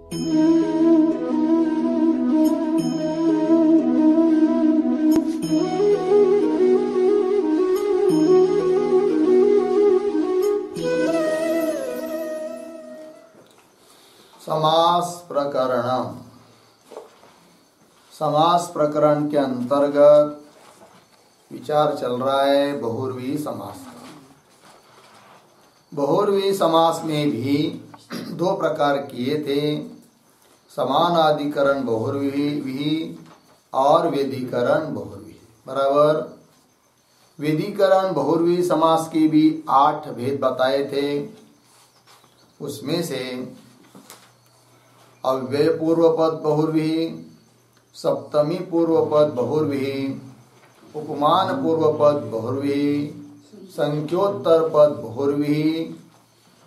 समास प्रकरण। समास प्रकरण के अंतर्गत विचार चल रहा है बहुव्रीहि समास का। बहुव्रीहि समास में भी दो प्रकार किए थे, समानाधिकरण बहुव्रीहि और व्यधिकरण बहुव्रीहि। बराबर। व्यधिकरण बहुव्रीहि समास के भी 8 भेद बताए थे। उसमें से अव्यय पूर्व पद बहुव्रीहि, सप्तमी पूर्व पद बहुव्रीहि, उपमान पूर्व पद बहुव्रीहि, संख्योत्तर पद बहुव्रीहि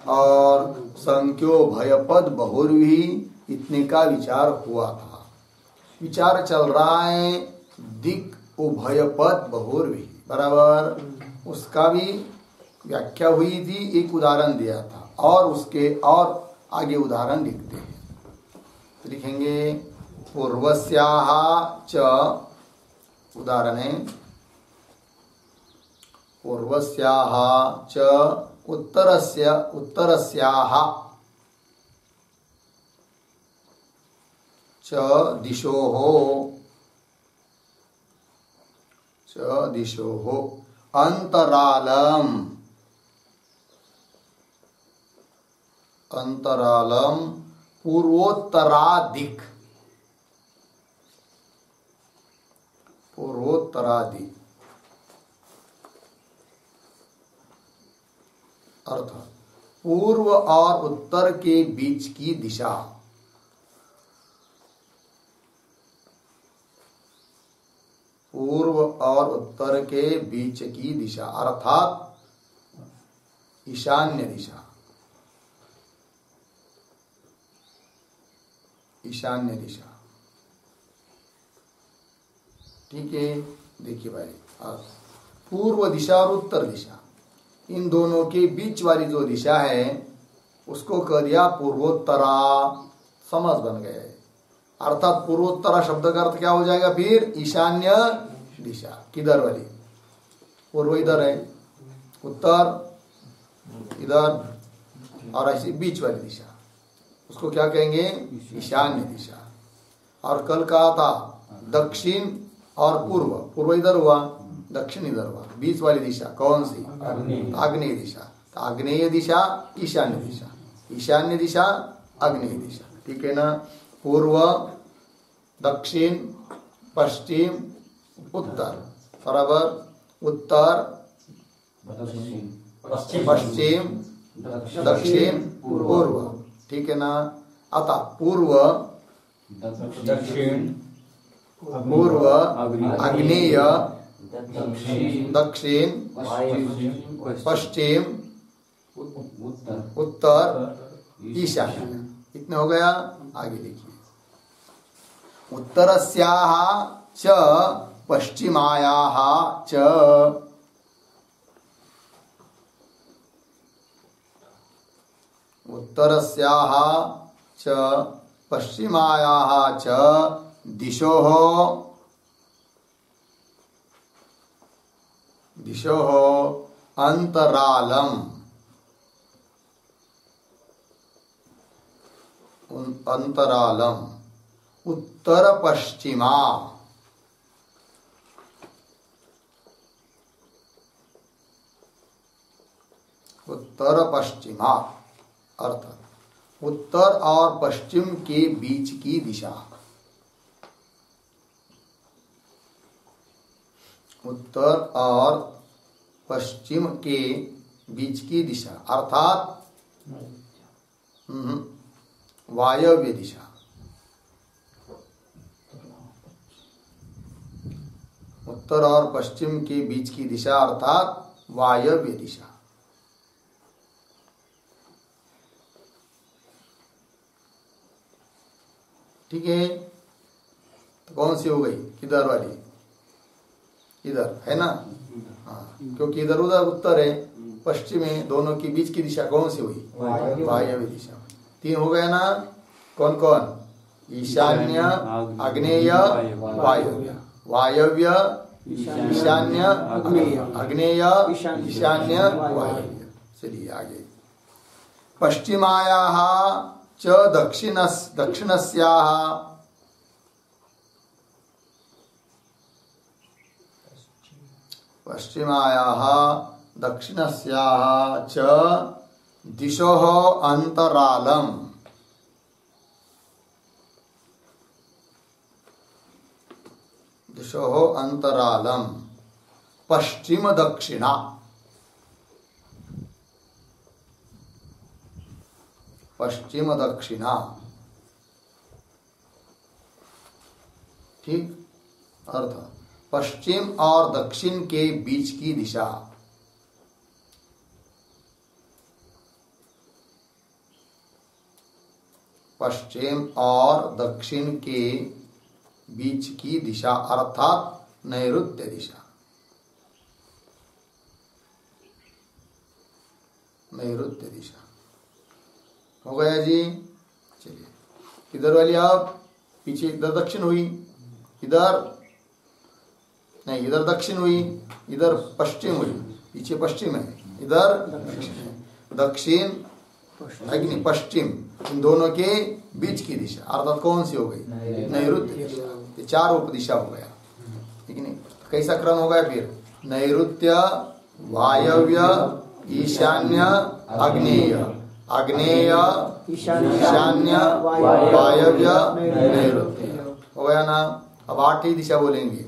और संख्यो भय पद बहुव्रीहि, इतने का विचार हुआ था। विचार चल रहा है दिक् उभय पद बहुव्रीहि। बराबर। उसका भी व्याख्या हुई थी, एक उदाहरण दिया था और उसके और आगे उदाहरण लिखते हैं। लिखेंगे पूर्वस्याः च, उदाहरण है पूर्वस्याः च उत्तरस्याः च दिशोः अंतरालम पूर्वोत्तरादिक् अर्थ पूर्व और उत्तर के बीच की दिशा। पूर्व और उत्तर के बीच की दिशा अर्थात ईशान्य दिशा। ईशान्य दिशा। ठीक है। देखिए भाई, पूर्व दिशा और उत्तर दिशा, इन दोनों के बीच वाली जो दिशा है उसको कह दिया पूर्वोत्तरा। समझ बन गए। अर्थात पूर्वोत्तरा शब्द का अर्थ क्या हो जाएगा फिर? ईशान्य दिशा। किधर वाली? पूर्व इधर है, उत्तर इधर और ऐसी बीच वाली दिशा, उसको क्या कहेंगे? ईशान्य दिशा। और कल कहा था दक्षिण और पूर्व। पूर्व इधर हुआ, दक्षिण इधर हुआ, बीच वाली दिशा कौन सी? आग्नेय दिशा। तो आग्नेय दिशा ईशान्य दिशा, ईशान्य दिशा आग्नेय दिशा। ठीक है ना? पूर्व, दक्षिण, पश्चिम, उत्तर। बराबर। उत्तर, पश्चिम, दक्षिण, पूर्व। ठीक है ना? अतः पूर्व, दक्षिण, पूर्व, आग्नेय, दक्षिण, पश्चिम, उत्तर, ईशान्य। इतना हो गया। आगे देखिए, उत्तरस्याः च पश्चिमायाः च, उत्तरस्याः च पश्चिमायाः च दिशोः अंतरालम। उत्तर पश्चिमा। उत्तर पश्चिमा अर्थ उत्तर और पश्चिम के बीच की दिशा। उत्तर और पश्चिम के बीच की दिशा अर्थात वायव्य दिशा। उत्तर और पश्चिम के बीच की दिशा अर्थात वायव्य दिशा। ठीक है। तो कौन सी हो गई? किधर वाली? इधर है ना? हाँ, क्योंकि इधर उधर उत्तर है, पश्चिम है, दोनों के बीच की दिशा कौन सी हुई? वायव्य दिशा। 3 हो गया ना? कौन कौन? ईशान्य, आग्नेय, वायव्य। वायव्य, ईशान्य, आग्नेय, ईशान्य, वायव्य। चलिए आगे। पश्चिमायाः च दक्षिणस्याः पश्चिमायाः दक्षिणस्याः च दिशोः अन्तरालम् दिशोः अन्तरालम् पश्चिम दक्षिणा पश्चिम दक्षिणा। ठीक, अर्थ पश्चिम और दक्षिण के बीच की दिशा। पश्चिम और दक्षिण के बीच की दिशा अर्थात नैऋत्य दिशा। नैऋत्य दिशा हो गया जी। चलिए इधर वाली आप पीछे, इधर दक्षिण हुई, इधर नहीं, इधर दक्षिण हुई, इधर पश्चिम हुई, पीछे पश्चिम है, इधर दक्षिण अग्नि पश्चिम, इन दोनों के बीच की दिशा अर्थात कौन सी हो गई? नैऋत्य दिशा। ये चार उपदिशा हो गया, ठीक नहीं? कैसा क्रम हो गया फिर? नैऋत्य, वायव्य, ईशान्य, आग्नेय, आग्नेय, ईशान्य, वायव्य, नैऋत्य हो गया ना। अब 8 ही दिशा बोलेंगे,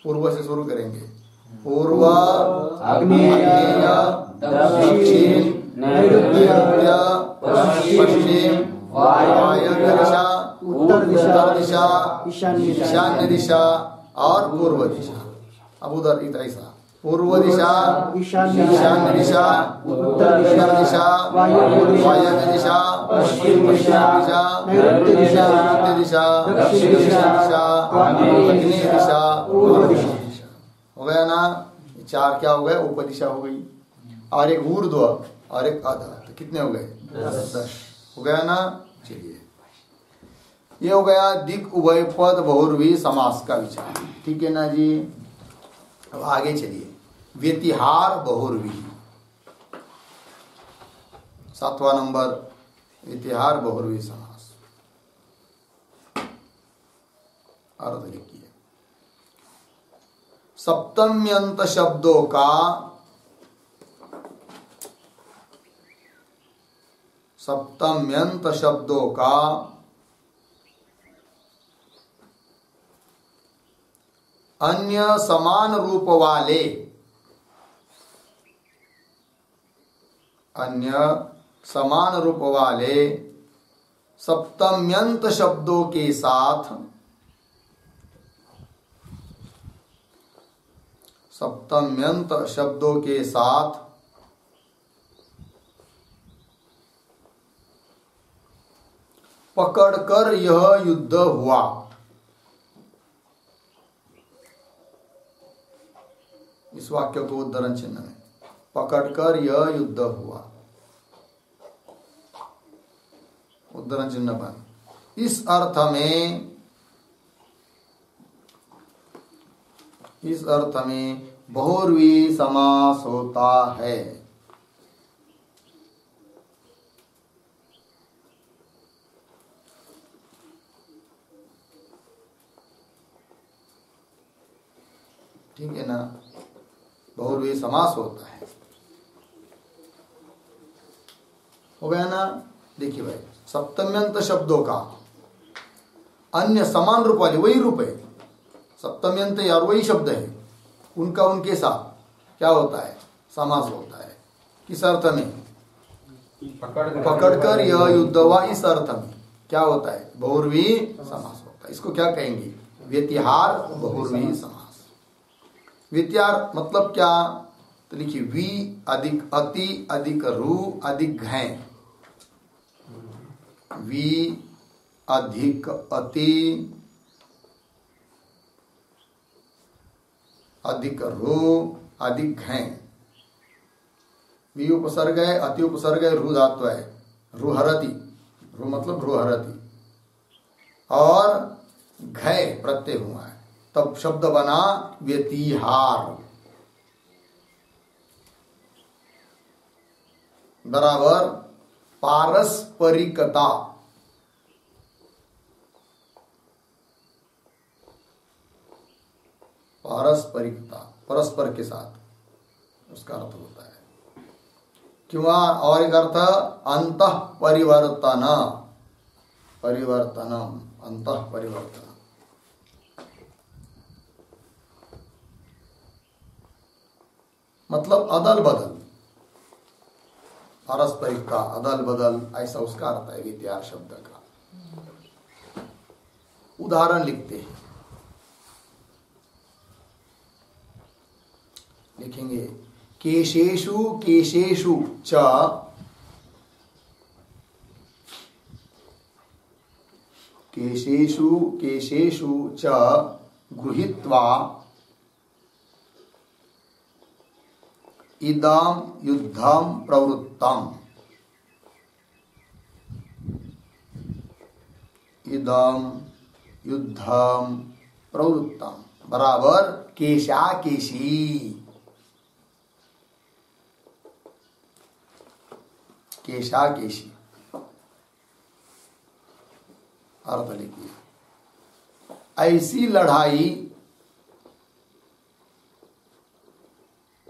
पूर्व से शुरू करेंगे। पूर्व, आग्नेय, दक्षिण, नैऋत्य, पश्चिम, वायव्य दिशा, उत्तर दिशा, ईशान्य दिशा और पूर्व दिशा। अब उधर ऐसा पूर्व दिशा, ईशान्य दिशा, उत्तर दिशा, वायव्य दिशा, पश्चिम दिशा, नैऋत्य दिशा, दक्षिण दिशा, आग्नेय दिशा, पूर्व दिशा। हो गया ना। चार क्या हो गए? उपदिशा हो गई, और एक ऊर्ध्व और एक अध, तो कितने हो गए? 10 हो गया ना। चलिए ये हो गया दिक् उभय पद बहुर्वी समास का विचार, ठीक है ना जी। अब आगे चलिए, व्यतिहार बहुर्वी, 7वां नंबर, व्यतिहार बहुर्वी समास। अर्थ लिखिए, सप्तम्यंत शब्दों का अन्य समान रूप वाले सप्तम्यंत शब्दों के साथ पकड़कर यह युद्ध हुआ। इस वाक्य को उद्धरण चिन्ह में, पकड़कर यह युद्ध हुआ, उद्धरण चिन्ह बन। इस अर्थ में बहुर्वी समास होता है। ठीक है ना, बहुर्वी समास होता है। हो गया ना। देखिए भाई, सप्तम्यंत शब्दों का अन्य समान रूप वाले, वही रूप है सप्तम्यंत और वही शब्द है, उनका उनके साथ क्या होता है? समास होता है। किस अर्थ में? पकड़कर यह युद्ध हुआ, इस अर्थ में क्या होता है? बहुर्वी समास होता है। इसको क्या कहेंगे? व्यतिहार बहुर्वी समास। व्यतिहार मतलब क्या? तो लिखिए, वी अधिक अति अधिक रु अधिक घै, वी अधिक अति अधिक रु अधिक घै। वी उपसर्ग है, अति उपसर्ग है, रु धातु है, रुहरति, रु मतलब रुहरति, और घय प्रत्यय हुआ है, तब शब्द बना व्यतिहार बराबर पारस्परिकता। पारस्परिकता परस्पर के साथ उसका अर्थ होता है। क्यों? और एक अर्थ अंतः परिवर्तन, परिवर्तनम, अंतः परिवर्तन। मतलब अदल बदल, पारस्परिकता अदल बदल, ऐसा उसका अर्थ है व्यतिहार शब्द का। उदाहरण लिखते हैं, लिखेंगे केशेषु केशेषु च, केशेषु केशेषु च गृहीत्वा इदं युद्धं प्रवृत्तम्, इदं युद्धं प्रवृत्तम् बराबर केशा केशी, केशा केशी। अर्थ लिखिए, ऐसी लड़ाई,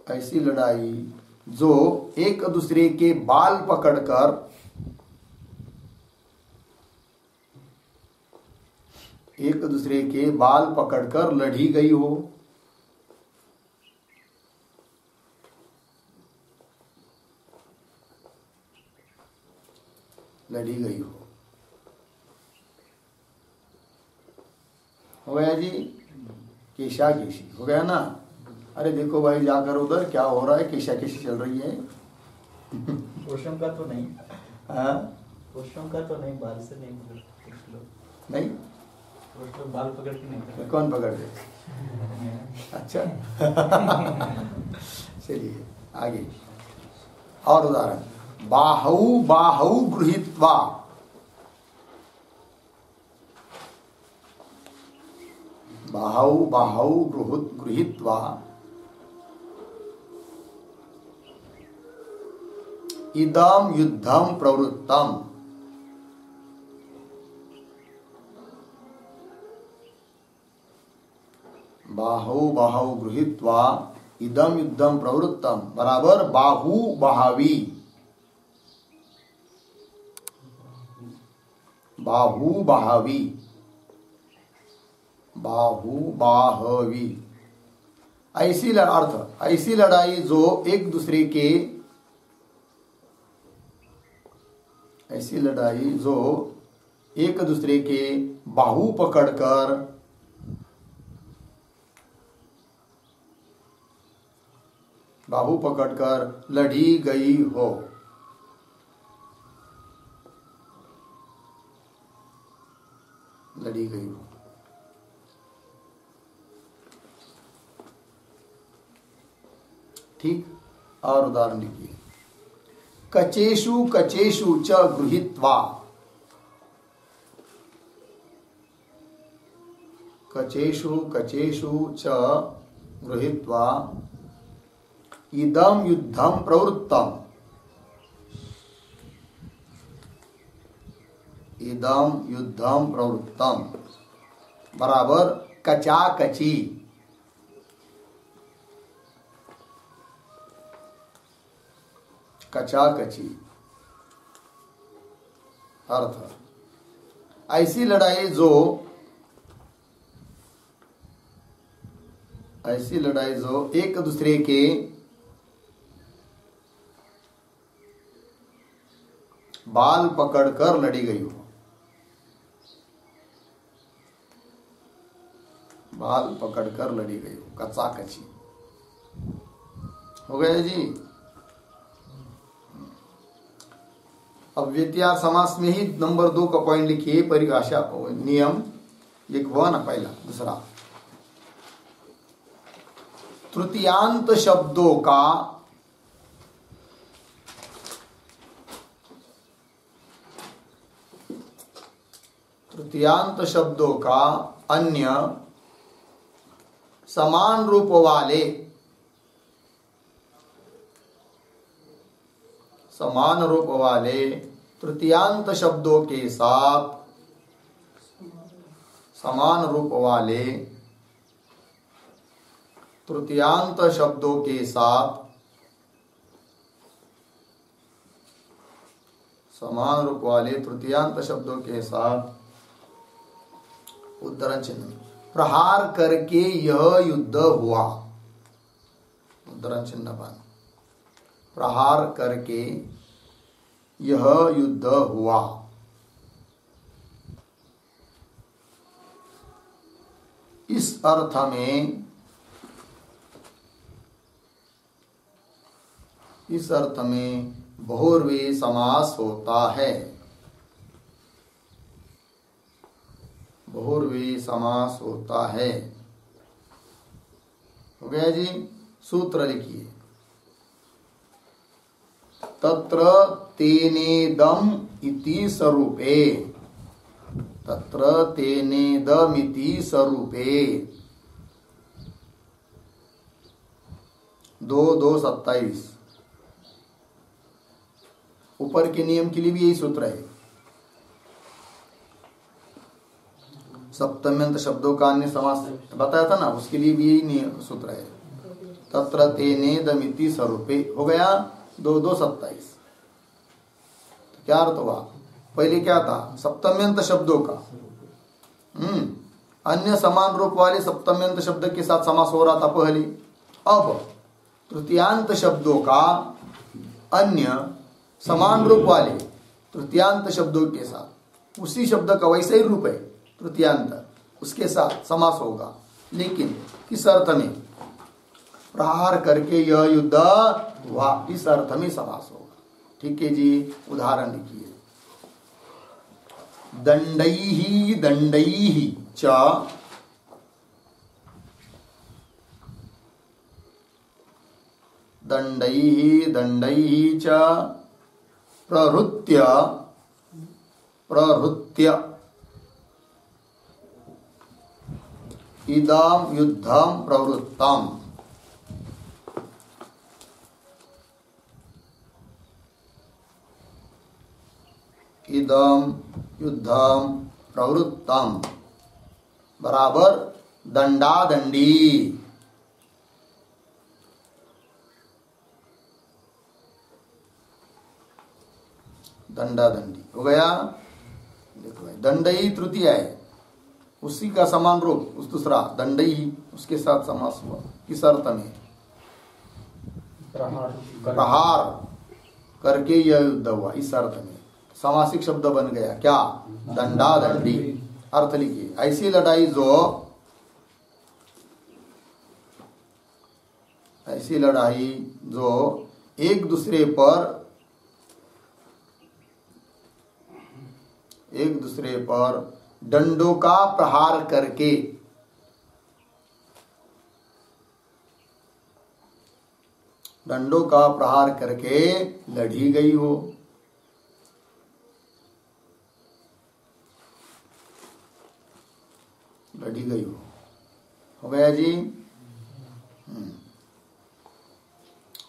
ऐसी लड़ाई जो एक दूसरे के बाल पकड़कर, एक दूसरे के बाल पकड़कर लड़ी गई हो, लड़ी गई हो गया जी, केशा केशी हो गया ना। अरे देखो भाई जाकर उधर क्या हो रहा है, केशा केशी चल रही है। पोषण का तो नहीं, हाँ पोषण का तो नहीं, बाल से नहीं नहीं, पोषण बाल पकड़ के नहीं, कौन पकड़ दे? अच्छा चलिए आगे और उदाहरण, बाहु बाहु गृहीत्वा, बाहु बाहु गृहीत्वा इदं युद्धं प्रवृत्तम्, बाहु बाहु गृहीत्वा इदं युद्धं प्रवृत्तम् बराबर बाहु बहावी, बाहु बहावी, बाहु बाहवी। ऐसी अर्थ, ऐसी लड़ाई जो एक दूसरे के, ऐसी लड़ाई जो एक दूसरे के बाहु पकड़कर, बाहु पकड़कर लड़ी गई हो, लड़ी गई हो। ठीक, और उदाहरण लिखिए, कचेषु कचेषु च गृहीत्वा, कचेषु कचेषु च गृहीत्वा इदं युद्धं प्रवृत्तम्, इदं युद्धं प्रवृत्तम् बराबर कचा कची, कचा कची। अर्थ, ऐसी लड़ाई जो, ऐसी लड़ाई जो एक दूसरे के बाल पकड़कर लड़ी गई हो, बाल पकड़कर लड़ी गई हो, कचा कची हो गया जी। अब व्यतिहार समास में ही नंबर 2 का पॉइंट लिखिए, परिभाषा नियम लिखवा ना, पहला। दूसरा, तृतीयांत शब्दों का तृतीयांत शब्दों का अन्य समान रूप वाले तृतीयांत शब्दों के साथ समान रूप वाले तृतीयांत शब्दों के साथ समान रूप वाले तृतीयांत शब्दों के साथ उद्धरण चिन्ह प्रहार करके यह युद्ध हुआ। उद्धरण चिन्ह बन प्रहार करके यह युद्ध हुआ। इस अर्थ में बहुव्रीहि समास होता है। बहुव्रीहि समास होता है। हो गया जी। सूत्र लिखिए। तत्र तेनेदम इति स्वरूपे, तत्र तेनेदमिति स्वरूपे 2-2-27। ऊपर के नियम के लिए भी यही सूत्र है। सप्तम्यंत शब्दों का अन्य समास बताया था ना, उसके लिए भी यही नियम सूत्र है। तत्र तेनेदमिति स्वरूपे हो गया 2-2-27। तो क्या अर्थ हुआ? पहले क्या था? सप्तम्यंत शब्दों का अन्य समान रूप वाले सप्तम्यंत शब्द के साथ समास हो रहा था पहले। अब तृतीयांत शब्दों का अन्य समान रूप वाले तृतीयांत शब्दों के साथ, उसी शब्द का वैसा ही रूप है तृतीयांत, उसके साथ समास होगा। लेकिन किस अर्थ में? प्रहार करके यह युद्ध हुआ, इस अर्थ में समास होगा। ठीक है जी। उदाहरण लिखिए। दंडैहि दंडैहि च दंडैहि दंडैहि च प्रहृत्य प्रहृत्य इदं युद्धं प्रवृत्तम्। इदं युद्धं प्रवृत्तम् बराबर दंडादंडी। दंडादंडी हो गया। देखो भाई, दंडई तृतीय है, उसी का समान रूप उस दूसरा दंडई, उसके साथ समास हुआ। किस अर्थ में? प्रहार करके यह युद्ध हुआ, इस अर्थ में समासिक शब्द बन गया। क्या? दंडादंडी। अर्थ लिखिए। ऐसी लड़ाई जो एक दूसरे पर डंडों का प्रहार करके लड़ी गई हो। हो गया जी।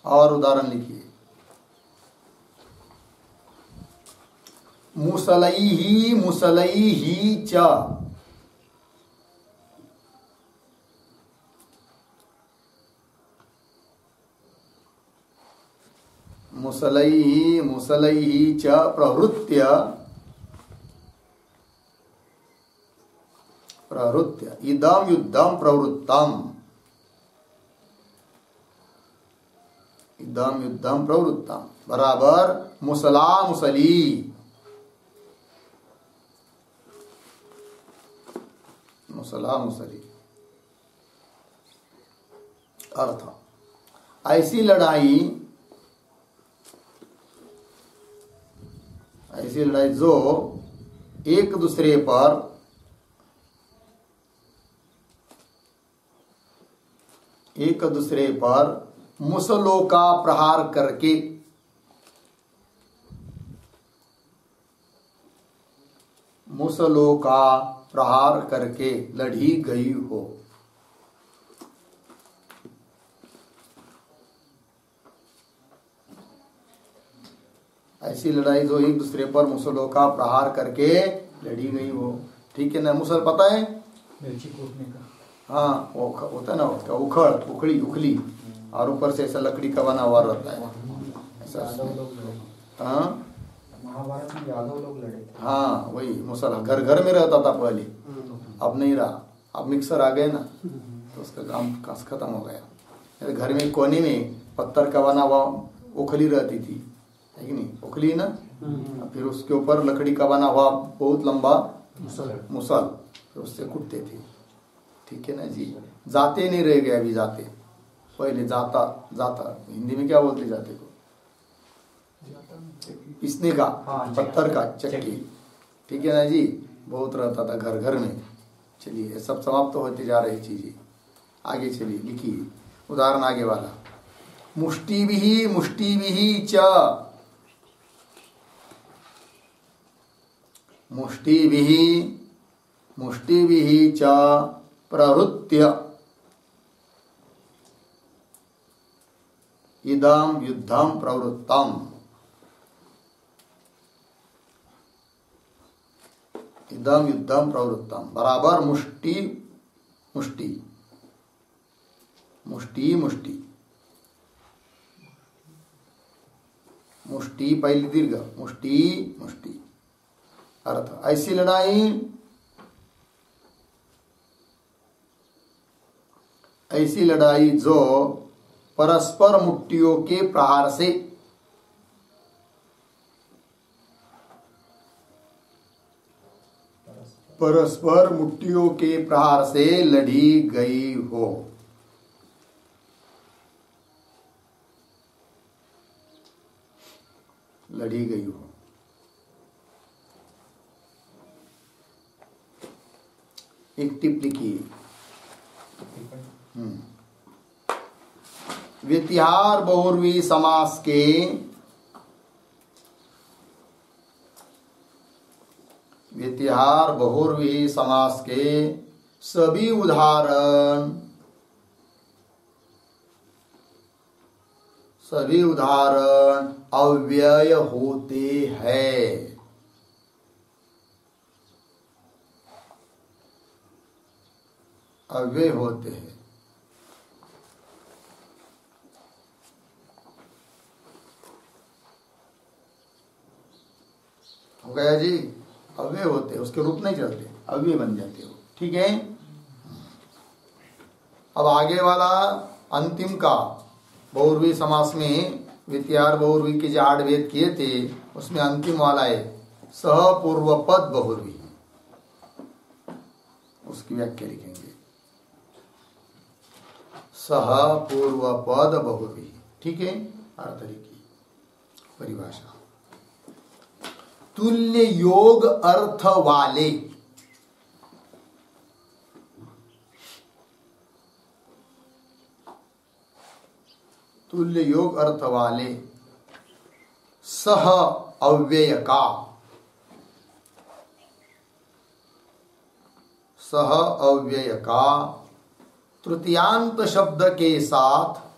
और उदाहरण लिखिए। मुसलैहि मुसलैहि च मुसलैहि मुसलैहि च प्रहृत्य इदं युद्धं प्रवृत्तम्। इदं युद्धं प्रवृत्तम् बराबर मुसला मुसली। मुसला मुसली। अर्थ, ऐसी लड़ाई जो एक दूसरे पर मुसलों का प्रहार करके मुसलों का प्रहार करके लड़ी गई हो। ऐसी लड़ाई जो एक दूसरे पर मुसलों का प्रहार करके लड़ी गई हो। ठीक है ना। मुसल पता है? मिर्ची कूटने का। हाँ, वो होता है ना उसका उखड़, उखड़ी, उखली, और ऊपर से ऐसा लकड़ी का बना हुआ रहता है ऐसा। यादव लोग लड़े। हाँ, महाभारत में यादव लोग लड़े थे। हाँ वही मुसल घर घर में रहता था पहले, अब नहीं रहा। अब मिक्सर आ गए ना तो उसका काम खत्म हो गया। घर में कोने में पत्थर का बना हुआ उखली रहती थी, है कि नहीं? उखली ना, फिर उसके ऊपर लकड़ी का बना हुआ बहुत लंबा मुसल, फिर उससे कुटते थे। ठीक है ना जी। जाते नहीं रह गए अभी, जाते पहले जाता जाता हिंदी में क्या बोलते जाते को? पीसने का, पत्थर का चक्की। ठीक है ना जी। बहुत रहता था घर घर में। चलिए सब समाप्त तो होती जा रही चीजें। आगे चलिए, लिखिए उदाहरण आगे वाला। मुष्टि भी च, मुष्टि भी च प्रहृत्य इदं युद्धं प्रवृत्तम्। इदं युद्धं प्रवृत्तम् बराबर मुष्टि मुष्टि मुष्टि मुष्टि मुष्टि पहली दीर्घ, मुष्टि मुष्टि। अर्थ ऐसी लड़ाई, ऐसी लड़ाई जो परस्पर मुट्टियों के प्रहार से, परस्पर मुट्टियों के प्रहार से लड़ी गई हो। लड़ी गई हो। एक टिप लिखिए। व्यतिहार बहुर्वी समास के व्यतिहार बहुर्वी समास के सभी उदाहरण अव्यय होते हैं। अव्यय होते हैं। हो गया जी। अव्यय होते हैं, उसके रूप नहीं चलते, अव्यय बन जाते हो। ठीक है। अब आगे वाला अंतिम का बहुर्वी समास में व्यतिहार बहुर्वी के जो 8 भेद किए थे उसमें अंतिम वाला है सह पूर्वपद बहुर्वी। उसकी व्याख्या लिखेंगे, सह पूर्वपद बहुर्वी। ठीक है। अर्थ लिखिए, परिभाषा। तुल्य योग अर्थ वाले, तुल्य योग अर्थ वाले सह अव्यय का, सह अव्यय का तृतीयांत शब्द के साथ,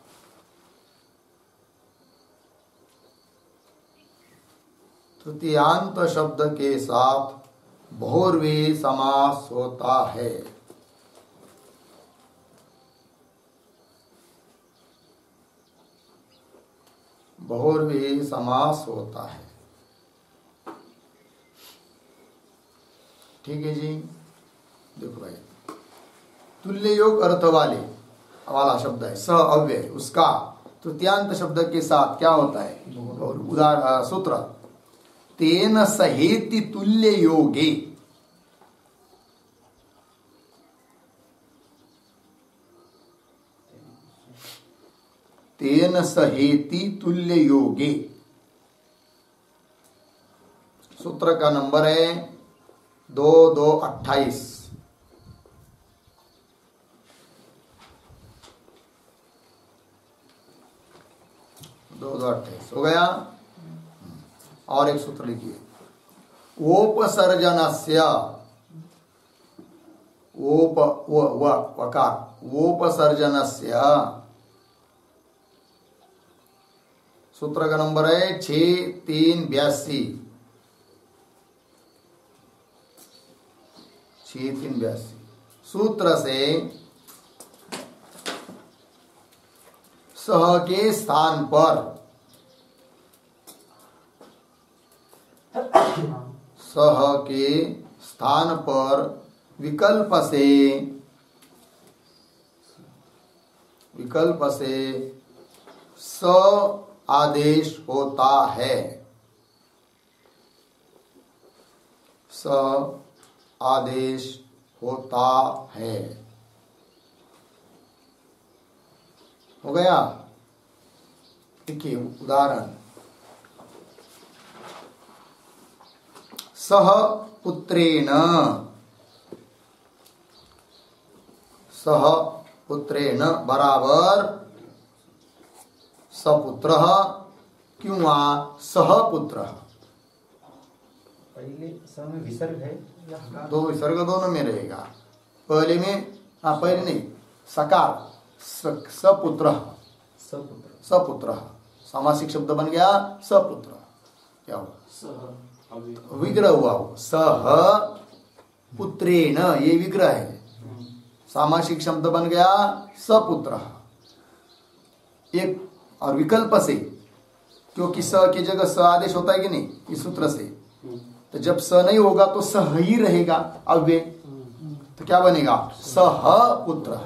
तृतीयांत शब्द के साथ बहुर्वी समास होता है। बहुर्वी समास होता है। ठीक है जी। देखो भाई, तुल्य योग अर्थ वाले वाला शब्द है स अव्यय, उसका तृतीयांत शब्द के साथ क्या होता है? उदाहरण सूत्र, तेन सहेति तुल्य योगे, तेन सहेति तुल्य योगे। सूत्र का नंबर है 2228। 2228 हो गया। और एक सूत्र लिखिए, वोपसर्जनस्य वकार वोपसर्जनस्य सूत्र का नंबर है 6382 6382 सूत्र से सह के स्थान पर सह के स्थान पर विकल्प से स आदेश होता है। स आदेश होता है। हो गया। देखिए उदाहरण, सह पुत्रेण, सह पुत्रेण बराबर सपुत्रः क्यों सहपुत्रः। पहले स में विसर्ग है या दो विसर्ग दोनों में रहेगा। पहले में पहले नहीं, सकार सपुत्रः सपुत्र सपुत्रः सामासिक शब्द बन गया सपुत्र। क्या हुआ? विग्रह हुआ वो। सह पुत्रेण ये विग्रह है, सामासिक शब्द बन गया सपुत्र। एक और विकल्प से, क्योंकि स की जगह स आदेश होता है कि नहीं इस सूत्र से, तो जब स नहीं होगा तो सह ही रहेगा अव्यय, तो क्या बनेगा सह पुत्र।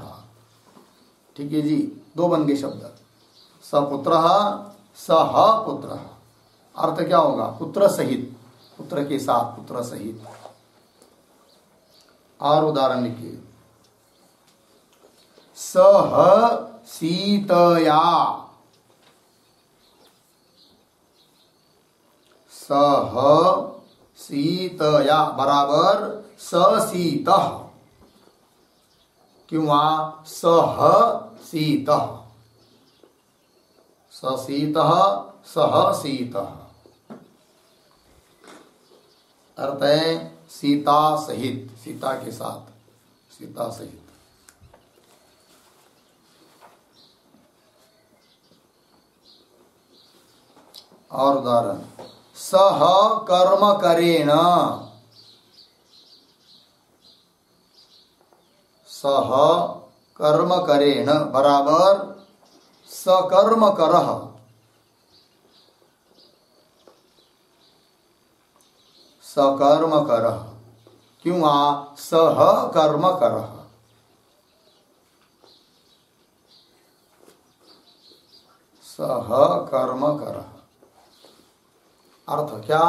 ठीक है जी, दो बन गए शब्द, सपुत्र सह पुत्र। अर्थ क्या होगा? पुत्र सहित, पुत्र के साथ, पुत्र सहित। और उदाहरण लिखिए, सह सीतया, सह सीतया बराबर ससीतः क्यों सह सीतः, ससीतः सह सीतः। अर्थ है सीता सहित, सीता के साथ, सीता सहित। और उदाहरण, सह कर्म करेण, सह कर्म करेण बराबर सकर्म करः, सकर्म करः क्यों सह कर्म करः। सह कर्म करः। अर्थ क्या?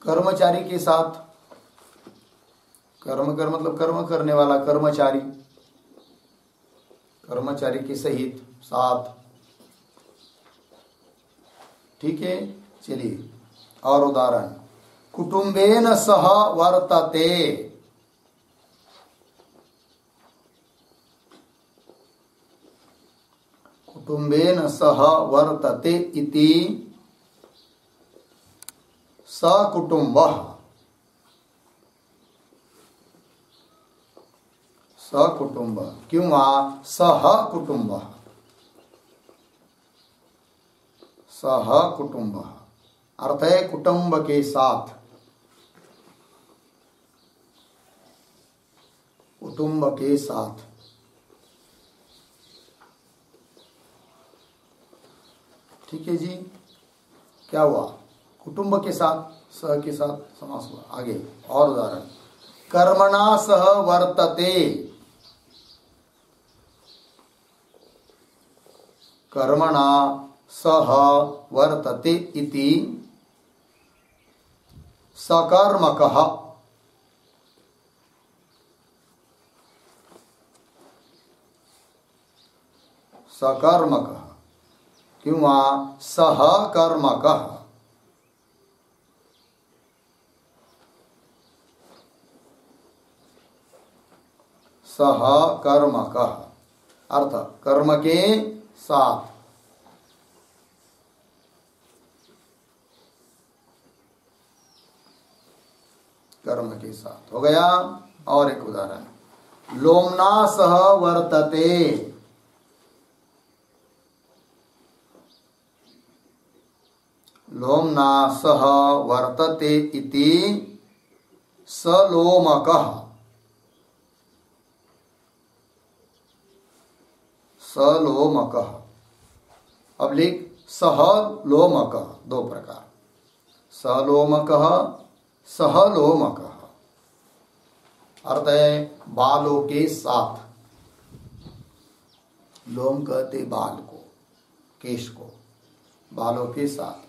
कर्मचारी के साथ, कर्म कर मतलब कर्म करने वाला, कर्मचारी, कर्मचारी के सहित, साथ। ठीक है, चलिए और उदाहरण, कुटुंबेन सह वर्तते, कुटुंबेन सह वर्तते इति सकुटुंबः, सकुटुंब क्यों सह कुटुंबः, सह कुटुंब। अर्थ है कुटुंब के साथ, कुटुंब के साथ। ठीक है जी, क्या हुआ? कुटुंब के साथ, सह के साथ समास हुआ। आगे और उदाहरण, कर्मणा सह वर्तते, कर्मणा सह वर्तते इति सकर्मकः, सकर्मकः क्यों सह कर्मकः। सह कर्मकः अर्थ कर्म के साथ। कर्म के साथ हो गया। और एक उदाहरण, लोमना सह वर्तते, लोमना सह वर्तते इति सलोमकः, सलोमकः। अब लिख सह लोमकः, दो प्रकार, सलोमकः सहलोमकः। अर्थ है बालों के साथ, लोम कहते बाल को, केश को, बालों के साथ।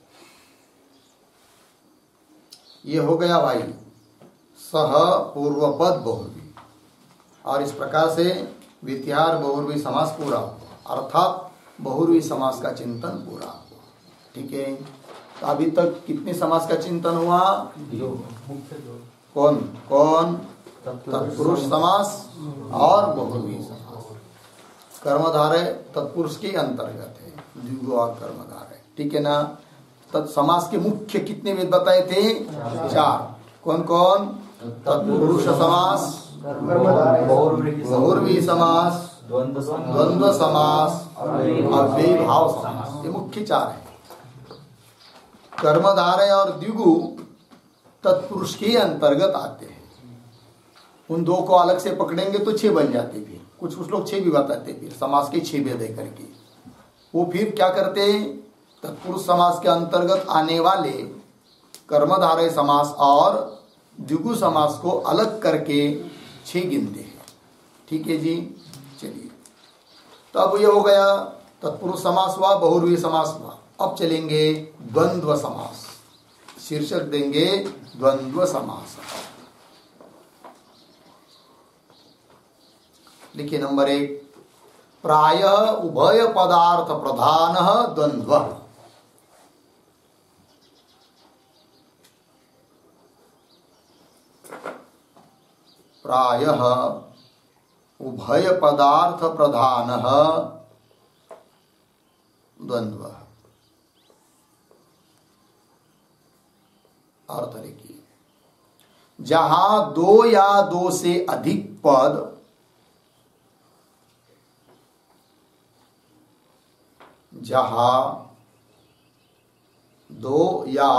ये हो गया भाई सह पूर्वपद बहुर्वी। और इस प्रकार से वित्यार बहुर्वी समास पूरा हुआ, अर्थात बहुर्वी समास का चिंतन पूरा हुआ। ठीक है, तो अभी तक कितने समास का चिंतन हुआ? कौन कौन? तत्पुरुष समास और बहुर्वी समास। कर्मधारय तत्पुरुष के अंतर्गत है, द्विगु और कर्मधारय। ठीक है ना। तत्समास के मुख्य कितने वेद बताए थे? 4। कौन कौन? तत्पुरुष समास, बहुर्वी समास, द्वंद्व समास, अव्ययी भाव समास। ये मुख्य 4 है। कर्मधारय और द्विगु तत्पुरुष के अंतर्गत आते हैं। उन दो को अलग से पकड़ेंगे तो 6 बन जाते। फिर कुछ लोग 6 भी बताते, फिर समास के 6 भेद करके वो फिर क्या करते? तत्पुरुष समास के अंतर्गत आने वाले कर्मधारय समास और द्विगु समास को अलग करके 6 गिनते हैं। ठीक है जी, चलिए। तो अब ये हो गया तत्पुरुष समास हुआ, बहुर्वी समास हुआ। अब चलेंगे द्वंद्व समास, शीर्षक देंगे द्वंद्व समास। लिखिए नंबर 1, प्रायः उभय पदार्थ प्रधानः द्वंद्वः। प्रायः उभय पदार्थ प्रधानः द्वंद्वः। अर्थ लिखिए, जहां 2 या 2 से अधिक पद जहां 2 या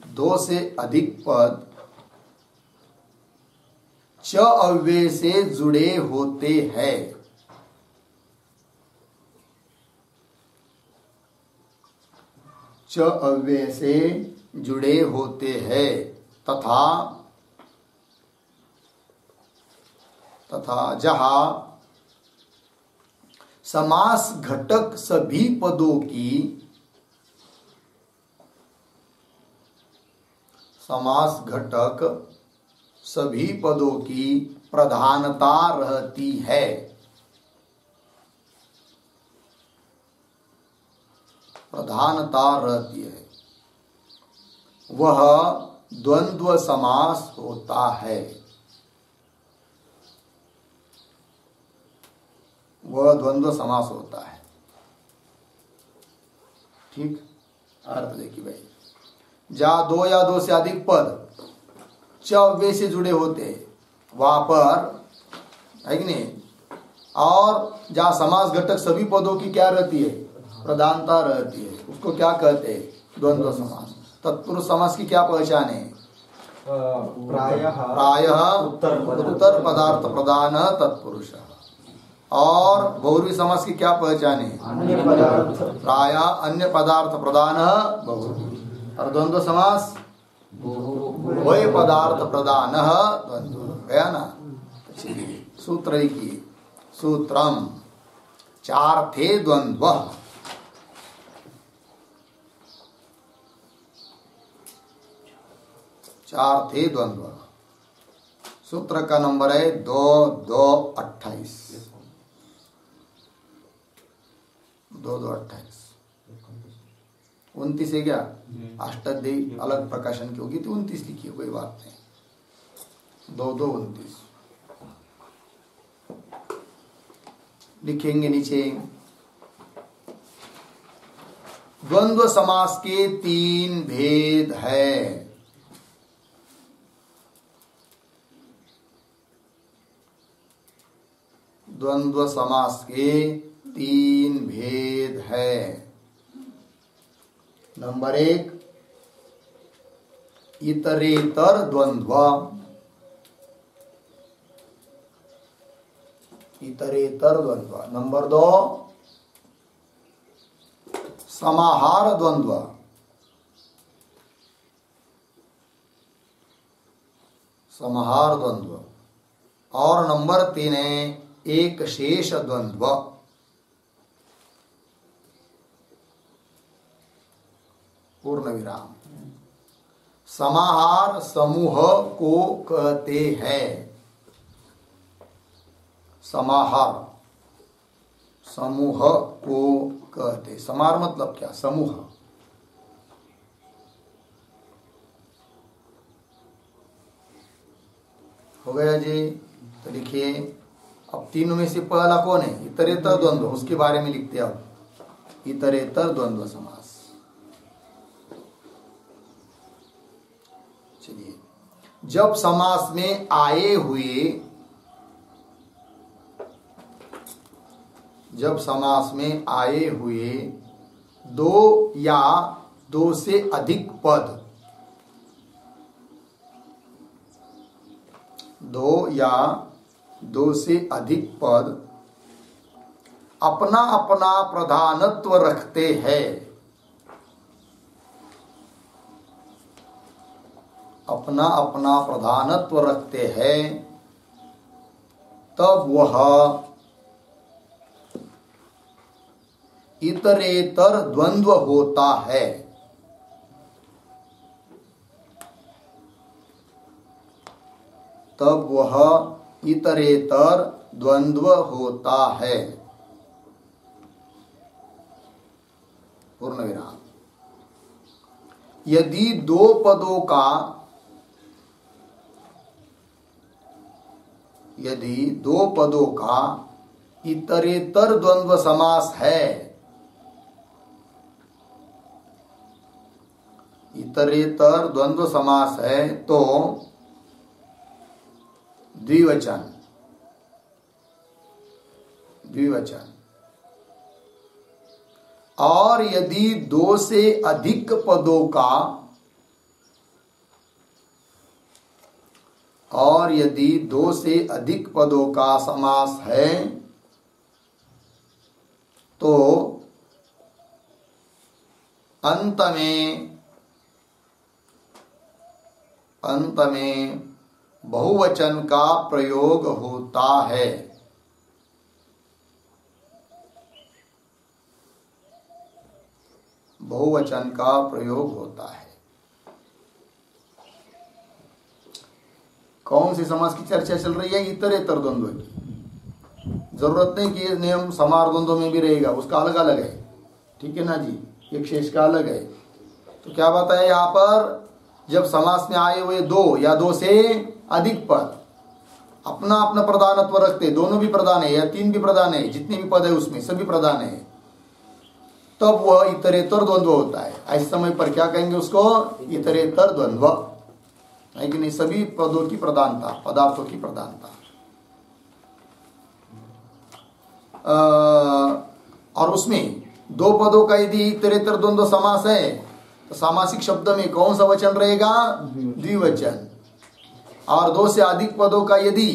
2 से अधिक पद च अव्यय से जुड़े होते हैं, च अव्यय से जुड़े होते हैं, तथा जहां समास घटक सभी पदों की, समास घटक सभी पदों की प्रधानता रहती है, प्रधानता रहती है, वह द्वंद्व समास होता है, वह द्वंद्व समास होता है। ठीक, अर्थ देखिए भाई, जहां 2 या 2 से अधिक पद च अव्यय से जुड़े होते हैं वहां पर, है कि नहीं, और जहां समास घटक सभी पदों की क्या रहती है? प्रधानता रहती है, उसको क्या कहते हैं? द्वंद्व समास। तत्पुरुष समास की क्या पहचान है? प्रायः उत्तर पदार्थ प्रधान तत्पुरुष। और बहुर्वी समास की क्या पहचान है? प्रायः अन्य पदार्थ प्रधान बहुर्वी। और द्वंद्व समास वही पदार्थ प्रधान द्वंद्व। गया ना। सूत्र लिखिए, सूत्रम 4 थे द्वंद्व। 4 थे द्वंद्व। सूत्र का नंबर है 2228। 2228 29 है क्या? अष्टाध्यायी अलग प्रकाशन की होगी तो 29 लिखिए, कोई बात नहीं। 2229 लिखेंगे नीचे। द्वंद्व समास के 3 भेद है। द्वंद्व समास के 3 भेद है। नंबर 1 इतरेतर द्वंद्व, इतरेतर द्वंद्व। नंबर 2 समाहार द्वंद्व, समाहार द्वंद्व। और नंबर 3 है एक शेष द्वंद्व। पूर्ण विराम। समाहार समूह को कहते हैं। समाहार समूह को कहते। समाहार मतलब क्या? समूह। हो गया जी। तो लिखिए, अब तीनों में से पहला कौन है? इतरेतर द्वंद्व, उसके बारे में लिखते हैं अब। इतरेतर द्वंद्व समास। चलिए, जब समास में आए हुए, जब समास में आए हुए 2 या 2 से अधिक पद, 2 या 2 से अधिक पद अपना अपना प्रधानत्व रखते हैं, अपना अपना प्रधानत्व रखते हैं, तब वह इतरेतर द्वंद्व होता है। तब वह इतरेतर द्वंद्व होता है। पूर्ण विराम। यदि 2 पदों का, यदि 2 पदों का इतरेतर द्वंद्व समास है, इतरेतर द्वंद्व समास है, तो द्विवचन, द्विवचन। और यदि 2 से अधिक पदों का, और यदि 2 से अधिक पदों का समास है, तो अंत में बहुवचन का प्रयोग होता है। बहुवचन का प्रयोग होता है। कौन सी समास की चर्चा चल रही है? इतरेतर द्वंद्व की। जरूरत नहीं कि ये नियम समाहार द्वंद्व में भी रहेगा, उसका अलग अलग है। ठीक है ना जी? एक शेष का अलग है। तो क्या बताया यहां पर? जब समास में आए हुए 2 या 2 से अधिक पद अपना अपना प्रधानत्व रखते, दोनों भी प्रधान है या 3 भी प्रधान है, जितने भी पद है उसमें सभी प्रधान है, तब वह इतरेतर द्वंद्व होता है। ऐसे समय पर क्या कहेंगे उसको? इतरेतर द्वंद्व है कि नहीं? सभी पदों की प्रधानता, पदार्थों की प्रधानता। और उसमें 2 पदों का यदि इतरेतर द्वंद्व समास है, तो सामासिक शब्द में कौन सा वचन रहेगा? द्विवचन। और 2 से अधिक पदों का यदि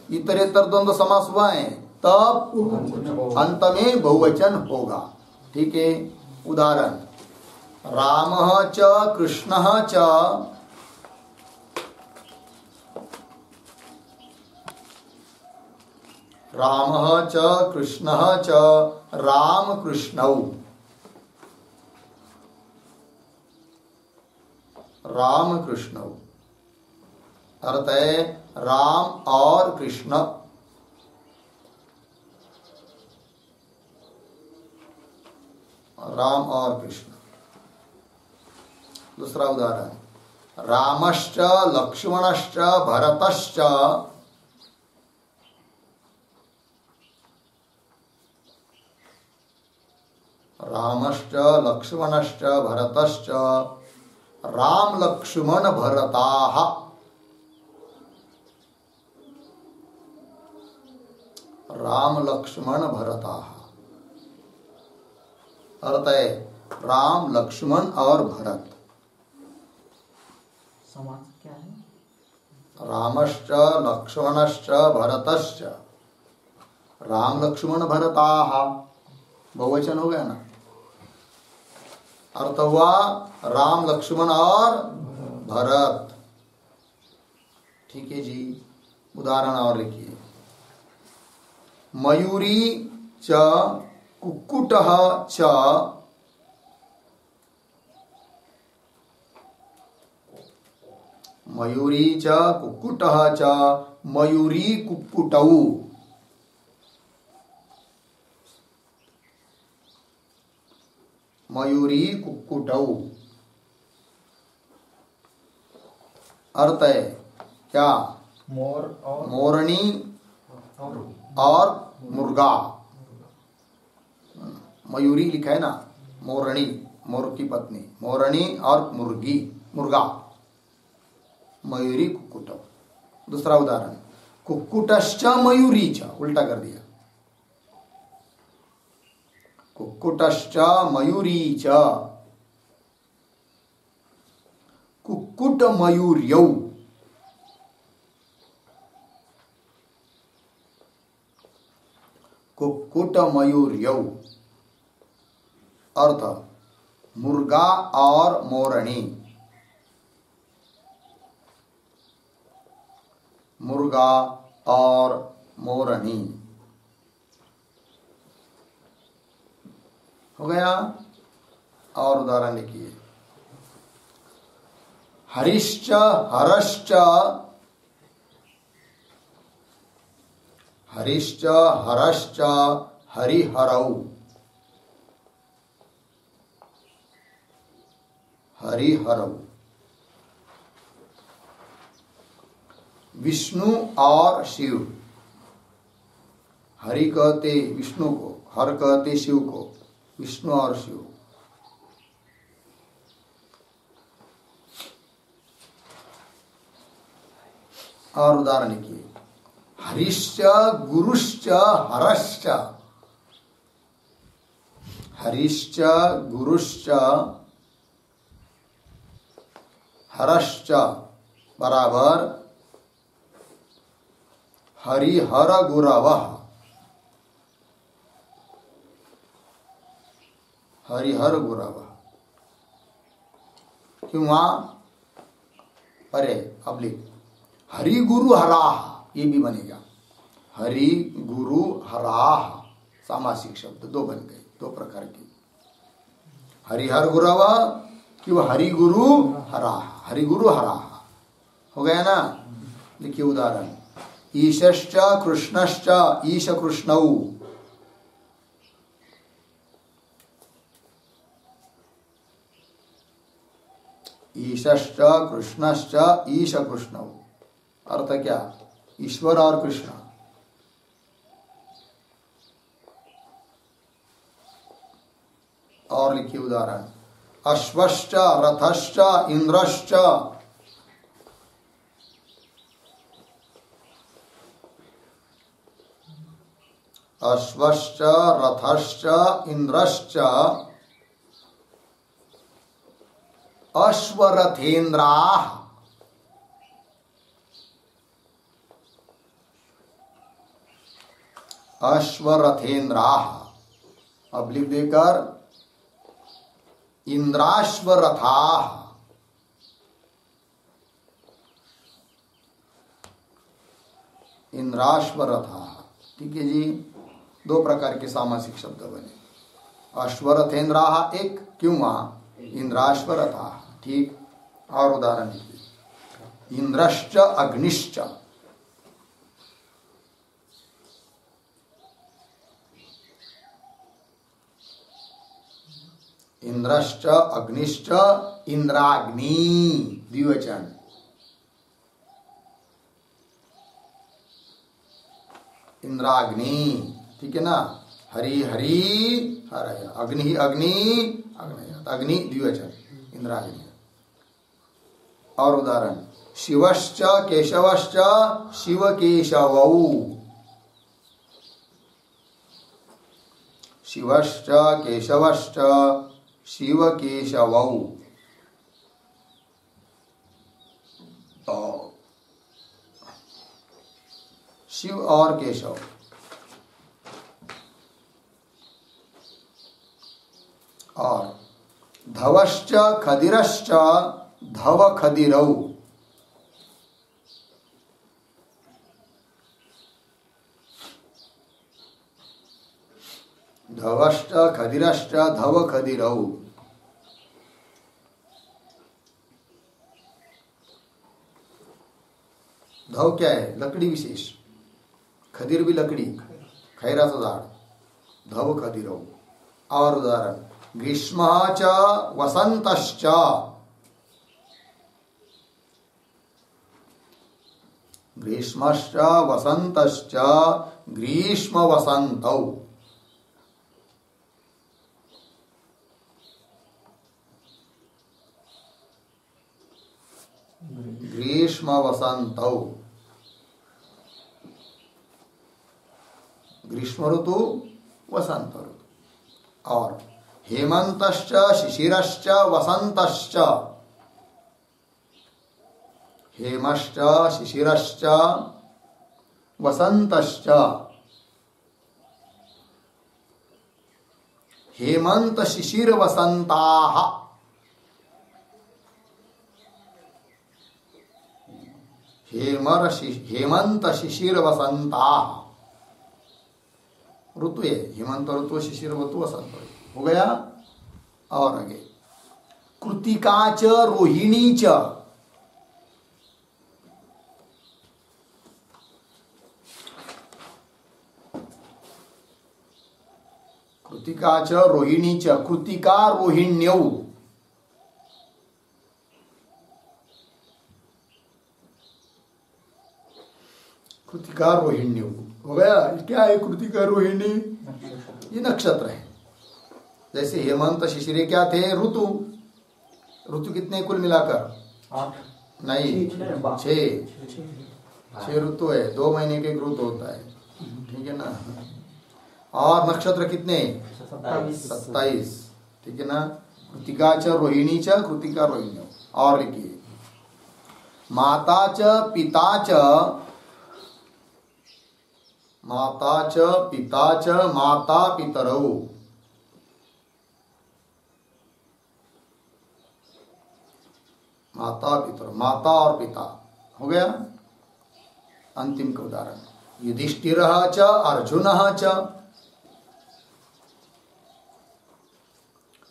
इतरेतर द्वंद्व समास हुआ है, तब अंत में बहुवचन होगा। ठीक है? उदाहरण, रामः च कृष्णः च, रामः च कृष्णः च राम कृष्णौ, राम कृष्णौ। अर्थ है राम और कृष्ण। राम और कृष्ण। दूसरा उदाहरण, रामश्च लक्ष्मणश्च भरतश्च, रामश्च लक्ष्मणश्च भरतश्च राम लक्ष्मण भरताः। राम लक्ष्मण भरता। अर्थ है राम लक्ष्मण और भरत। समास क्या है? रामश्च लक्ष्मणश्च भरतश्च। राम लक्ष्मण भरताः बहुवचन हो गया ना। अर्थ हुआ राम लक्ष्मण और भरत। ठीक है जी। उदाहरण और लिखिए। मयूरी च कुक्कुटः च मयूरी च कुक्कुटः च मयूरी कुक्कुटौ। मयूरी कुक्कुटौ अर्थ है क्या? मोर और मोरनी और मुर्गा। मयूरी लिखा है ना, मोरनी मोर की पत्नी, मोरनी और मुर्गी मुर्गा। मयूरी कुक्कुटौ। दूसरा उदाहरण कुक्कुटश्च मयूरी च, उल्टा कर दिया। कुक्कुटश्च मयूरी च कुक्कुट मयूर्यौ। कुक्कुट मयूर्यौ अर्थ मुर्गा और मोरनी। मुर्गा और मोरनी हो गया। और उदाहरण लिखिए। हरिश्च हरश्च हरिश्च हरश्च हरिहरौ। हरिहरौ विष्णु और शिव। हरि कहते विष्णु को, हर कहते शिव को। विष्णु और शिव। और उदाहरण लिखिए। हरिश्च गुरुश्च हरश्च। हरिश्च गुरुश्च हरश्च बराबर हरिहर गुरवः। हरिहर गुरवः क्यों वहां परे अब लिख हरि गुरु हराह, ये भी बनेगा। हरि गुरु हराह सामासिक शब्द दो बन गए, दो प्रकार के। हरिहर गुरवः क्यों हरि गुरु हराह, हरि गुरु हराह हो गया ना। लिखिए उदाहरण। ईशश्च कृष्णश्च ईश कृष्णौ। ईशश्च कृष्णश्च ईश कृष्णौ अर्थ क्या? ईश्वर और कृष्ण। और लिखिए उदाहरण। अश्वश्च रथश्च इंद्रश्च। अश्वश्च रथश्च इंद्रश्च अश्वरथेन्द्राः। अश्वरथेन्द्राः अब लिख देकर इंद्राश्वरथाः। इंद्राश्वरथाः ठीक है जी। दो प्रकार के सामासिक शब्द बने। अश्वरथेन्द्राः एक क्यों वहां इंद्राश्वरथाः ठीक। और उदाहरण लिखिए। इंद्रश्च अग्निश्च। इंद्रश्च अग्निश्च इंद्राग्नि द्विवचन। इंद्राग्नि ठीक है ना। हरि हरि हर अग्नि अग्नि अग्नि अग्नि द्विवचन इंद्राग्नि। और उदाहरण। शिवश्च केशवश्च शिव केशवौ। शिवश्च केशवश्च शिवकेशवौ। शिव और केशव। और धवश्च खदिरश्च धव खदिरौ। धवश्च खदिरश्च धव खदिरौ। धव क्या है? लकड़ी विशेष। खदिर भी लकड़ी, खैराचं झाड। धव खदिरौ। और उदाहरण ग्रीष्मः च वसन्तश्च। ग्रीष्मश्च वसन्तश्च ग्रीष्म वसन्तौ। ग्रीष्म वसन्तौ। ग्रीष्म ऋतु वसंत ऋतु। और हेमंतश्च शिशिरश्च वसंतश्च। हेमश्च शिशिरश्च वसंतश्च। हेमंत शिशिर वसंताः। हेमंत शिशिर वसंताः ऋतु है। हेमंत ऋतु, शिशिर ऋतु, वसंत ऋतु हो गया। और आगे कृतिका च रोहिणी च। कृतिका च रोहिणी च। कृतिका रोहिण्यौ। कृतिका रोहिण्यौ हो गया। क्या है कृतिका रोहिणी? ये नक्षत्र है। जैसे हेमंत शिशिरे क्या थे? ऋतु। ऋतु कितने कुल मिलाकर? 8 नहीं, 6 ऋतु है। 2 महीने के ऋतु होता है, ठीक है ना। और नक्षत्र कितने? 27, ठीक है ना। कृतिका च रोहिणी च कृतिका रोहिणी। और लिखिए माता च पिता च। माता च पिता च माता पितरौ। माता पितर, माता और पिता हो गया। अंतिम का उदाहरण युधिष्ठिरः च अर्जुनः च।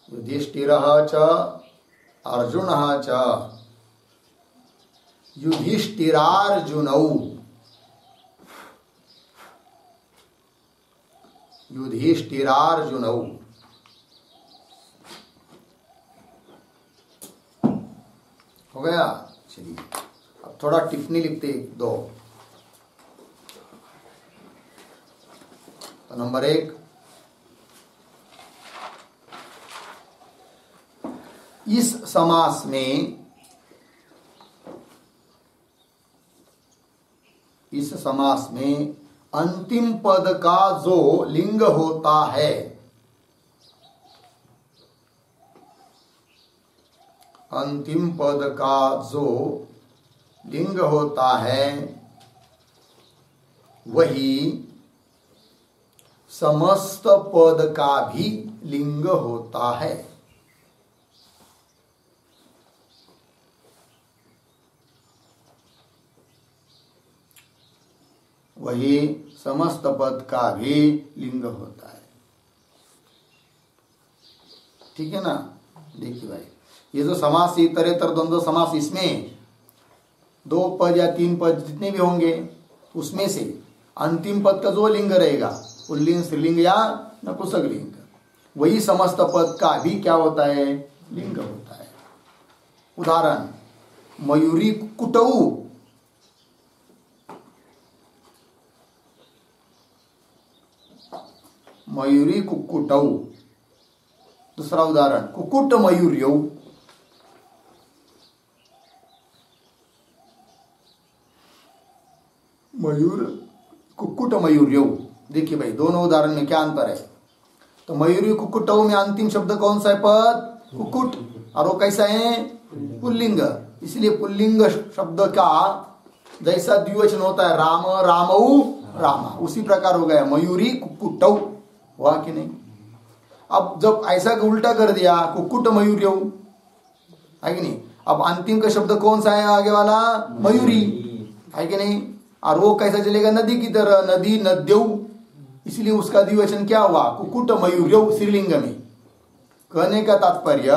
युधिष्ठिरः च अर्जुनः च युधिष्ठिरार्जुनौ। युधिष्ठिरार्जुनौ हो गया। चलिए अब थोड़ा टिप्पणी लिखते दो। तो नंबर 1, इस समास में अंतिम पद का जो लिंग होता है, अंतिम पद का जो लिंग होता है वही समस्त पद का भी लिंग होता है। वही समस्त पद का भी लिंग होता है, ठीक है ना। देखिए भाई, ये जो समास इतरेतर द्वंद्व समास, इसमें 2 पद या 3 पद जितने भी होंगे उसमें से अंतिम पद का जो लिंग रहेगा, पुल्लिंग स्त्रीलिंग या नपुंसक लिंग, वही समस्त पद का भी क्या होता है? लिंग होता है। उदाहरण मयूरी कुटऊ। मयूरी कुक्कुटौ। दूसरा उदाहरण कुक्कुट मयूर्यौ। मयूर कुक्कुट मयूर्यौ। देखिए भाई, दोनों उदाहरण में क्या अंतर है? तो मयूरी कुक्कुटौ में अंतिम शब्द कौन सा है? पद कुक्कुट। और वो कैसा है? पुल्लिंग। इसलिए पुल्लिंग शब्द का जैसा द्विवचन होता है राम रामऊ रामा, उसी प्रकार हो गया मयूरी कुक्कुटौ, हुआ कि नहीं? अब जब ऐसा उल्टा कर दिया कुक्कुट मयूरी है कि नहीं, अब अंतिम का शब्द कौन सा है? आगे वाला मयूरी है कि नहीं? और वो कैसा चलेगा? नदी की तरह, नदी नद्यौ, इसलिए उसका द्विवचन क्या हुआ? कुक्कुट मयूर्यौ स्त्रीलिंग में। कहने का तात्पर्य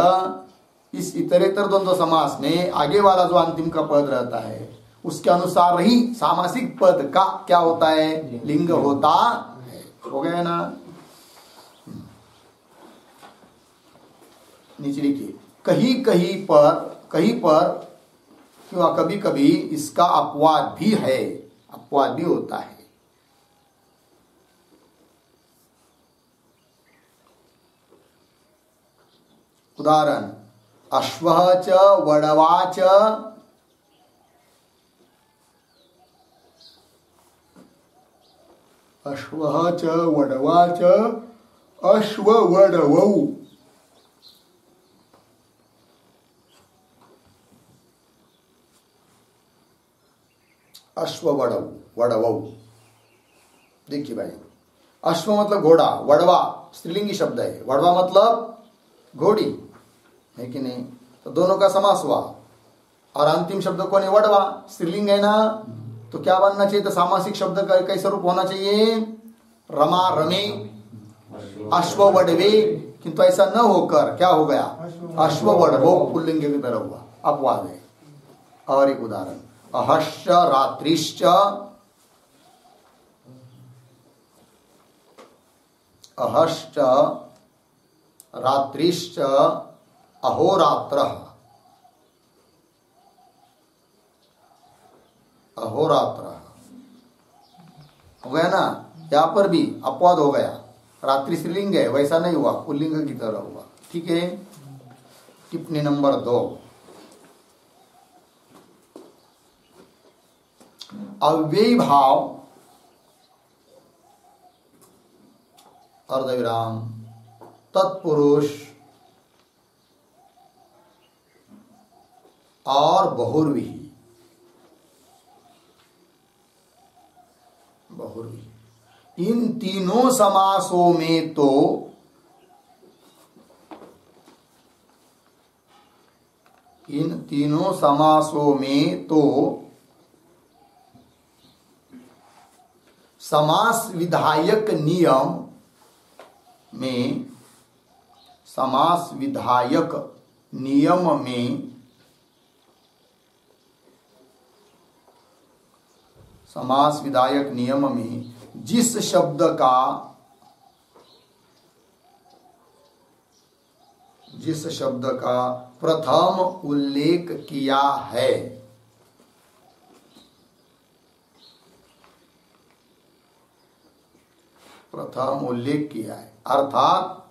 इस इतरेतर द्वंद्व समास में आगे वाला जो अंतिम का पद रहता है उसके अनुसार ही सामासिक पद का क्या होता है? लिंग होता है। हो गया ना? नीचे लिखिए, कहीं कहीं पर क्यों कभी कभी इसका अपवाद भी है, अपवाद भी होता है। उदाहरण, अश्वः च वडवा च अश्वः च वडवा च अश्ववडवौ। अश्ववडव वडवौ, देखिए भाई, अश्व मतलब घोड़ा, वडवा स्त्रीलिंगी शब्द है, वडवा मतलब घोड़ी है कि नहीं? तो दोनों का समास हुआ। और अंतिम शब्द कौन है? वडवा, स्त्रीलिंग है ना? तो क्या बनना चाहिए? तो सामासिक शब्द का कैसा रूप होना चाहिए? रमा रमे अश्व वडवे, किंतु ऐसा न होकर क्या हो गया? अश्व वडवो पुल्लिंग की तरह हुआ, अपवाद है। और एक उदाहरण, अहश्च रात्रिश्च अहश्च रात्रिश्च अहोरात्रः, अहोरात्रः हो गया ना? यहां पर भी अपवाद हो गया, रात्रि स्त्रीलिंग है, वैसा नहीं हुआ, पुल्लिंग की तरह हुआ। ठीक है। टिप्पणी नंबर 2, अव्ययी भाव अर्धविराम तत्पुरुष और बहुर्विही, बहुर्विही, इन तीनों समासों में तो इन तीनों समासों में तो समास विधायक नियम में, समास विधायक नियम में, समास विधायक नियम में जिस शब्द का प्रथम उल्लेख किया है, प्रथम उल्लेख किया है, अर्थात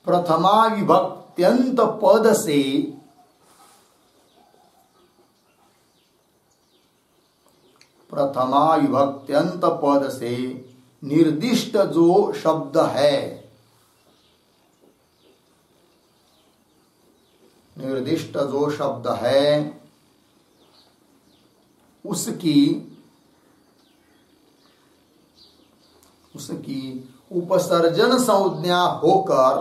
प्रथमा विभक्त्यंत पद से प्रथमा विभक्त्यंत पद से निर्दिष्ट जो शब्द है, निर्दिष्ट जो शब्द है उसकी उपसर्जन संज्ञा होकर,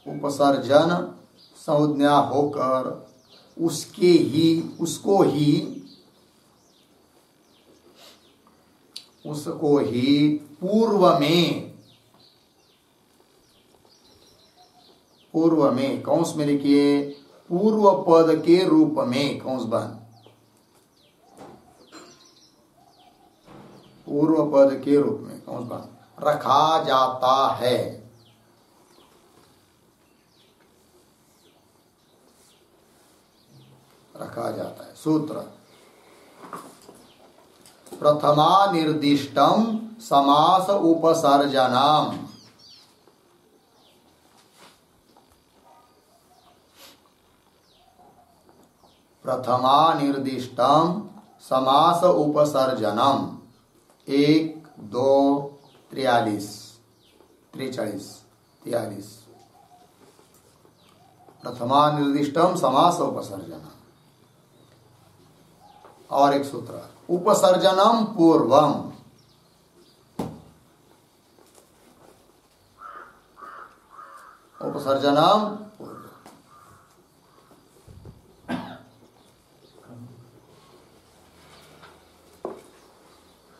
उपसर्जन संज्ञा होकर उसको ही पूर्व में कौंस में लिखिए, पूर्व पद के रूप में, कौंस बंद, पूर्व पद के रूप में कौंस बंद रखा जाता है। रखा जाता है। सूत्र, प्रथमा निर्दिष्टम समास उपसर्जनम, प्रथमा निर्दिष्टम समास उपसर्जनम 1 2 43 43 प्रथमा निर्दिष्टम समास उपसर्जनम। और एक सूत्र उपसर्जनम पूर्वम, उपसर्जनम पूर्वम।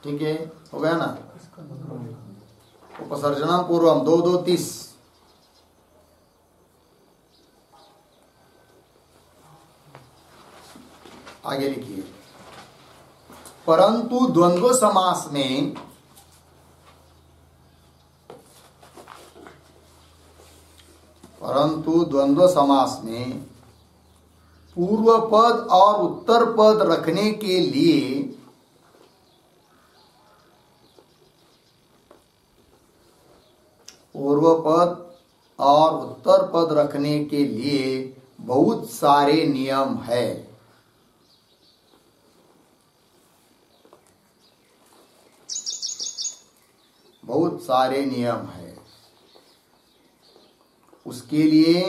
ठीक है, हो गया ना। उपसर्जनम पूर्वम 2 2 30। आगे लिखिए, परंतु द्वंद्व समास में पूर्व पद और उत्तर पद रखने के लिए बहुत सारे नियम है। बहुत सारे नियम है। उसके लिए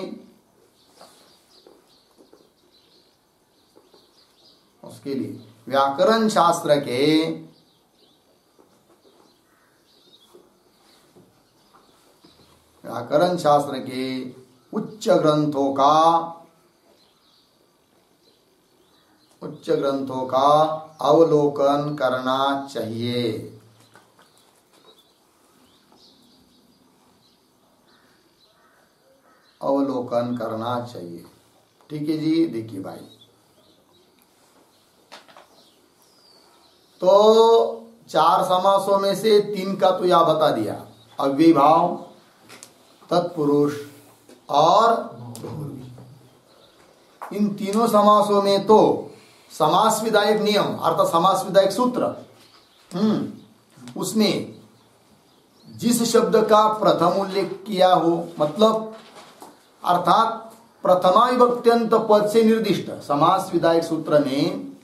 व्याकरण शास्त्र के उच्च ग्रंथों का अवलोकन करना चाहिए। अवलोकन करना चाहिए। ठीक है जी। देखिए भाई, तो 4 समासों में से 3 का तो यह बता दिया, अव्ययीभाव, तत्पुरुष और बहुव्रीहि। इन तीनों समासों में तो समास विधायक नियम अर्थात समास विधायक सूत्र, उसमें जिस शब्द का प्रथम उल्लेख किया हो, मतलब अर्थात प्रथमा विभक्त्यंत पद से निर्दिष्ट समास विधायक सूत्र में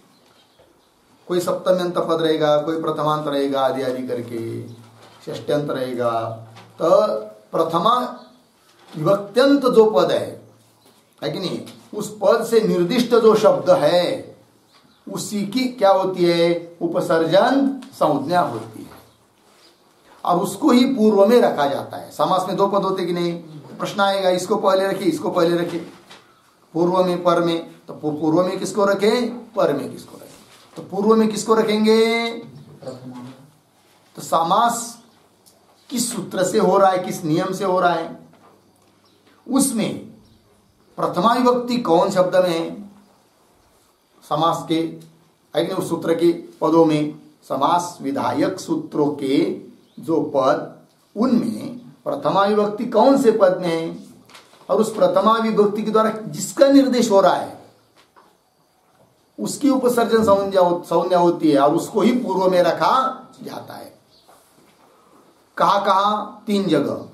कोई सप्तम्यंत पद रहेगा, कोई प्रथमांत रहेगा, आदि आदि करके षष्ट्यंत रहेगा। तो प्रथमा विभक्त्यंत जो पद है कि नहीं, उस पद से निर्दिष्ट जो शब्द है उसी की क्या होती है, उपसर्जन संज्ञा होती है। और उसको ही पूर्व में रखा जाता है। समास में 2 पद होते कि नहीं, प्रश्न आएगा इसको पहले रखे, इसको पहले रखे, पूर्व में पर में। तो पूर्व में किसको रखे, पर में किसको रखे। तो पूर्व में किसको रखेंगे, तो समास किस सूत्र से हो रहा है, किस नियम से हो रहा है, उसमें प्रथमा विभक्ति कौन शब्द में है, समास के उस सूत्र के पदों में समास विधायक सूत्रों के जो पद, उनमें प्रथमा विभक्ति कौन से पद में है, और उस प्रथमा विभक्ति के द्वारा जिसका निर्देश हो रहा है उसकी उपसर्जन संज्ञा होती है, और उसको ही पूर्व में रखा जाता है। कहाँ 3 जगह,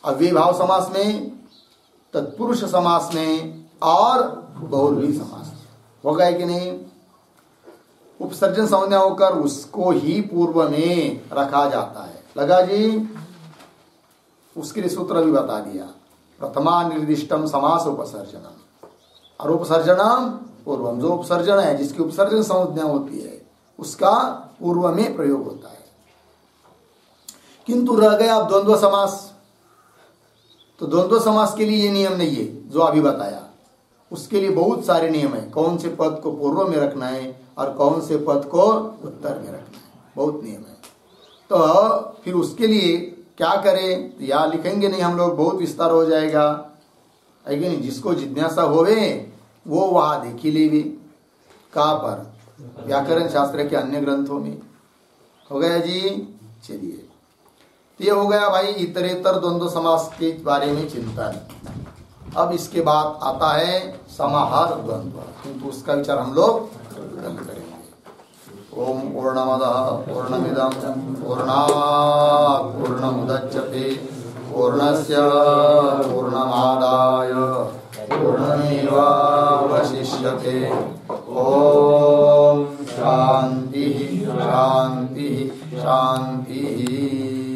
अव्ययीभाव समास में, तत्पुरुष समास में और बहुव्रीहि समास में। हो गया कि नहीं। उपसर्जन संज्ञा होकर उसको ही पूर्व में रखा जाता है। लगा जी। उसके लिए सूत्र भी बता दिया, प्रथमा निर्दिष्टम समास उपसर्जनम, और उपसर्जनम पूर्वम। जो उपसर्जन है, जिसकी उपसर्जन संज्ञा होती है, उसका पूर्व में प्रयोग होता है। किंतु रह गया अब द्वंद्व समास। तो द्वंद्व समास के लिए ये नियम नहीं है जो अभी बताया, उसके लिए बहुत सारे नियम है। कौन से पद को पूर्व में रखना है और कौन से पद को उत्तर में रखना है, बहुत नियम है। तो फिर उसके लिए क्या करें, तो यहाँ लिखेंगे नहीं हम लोग, बहुत विस्तार हो जाएगा, है कि नहीं। जिसको जिज्ञासा होवे वो वहां देखी ले भी, कहाँ पर, व्याकरण शास्त्र के अन्य ग्रंथों में। हो गया जी। चलिए, तो ये हो गया भाई इतरेतर द्वंद्व समास के बारे में चिंतन। अब इसके बाद आता है समाहार द्वंद्व, किंतु उसका विचार हम लोग कल करेंगे। ओम पूर्णमदः पूर्णमिदं पूर्णात् पूर्णमुदच्यते पूर्णस्य पूर्णमादाय पूर्णमेवावशिष्यते। ओम शांति शांति।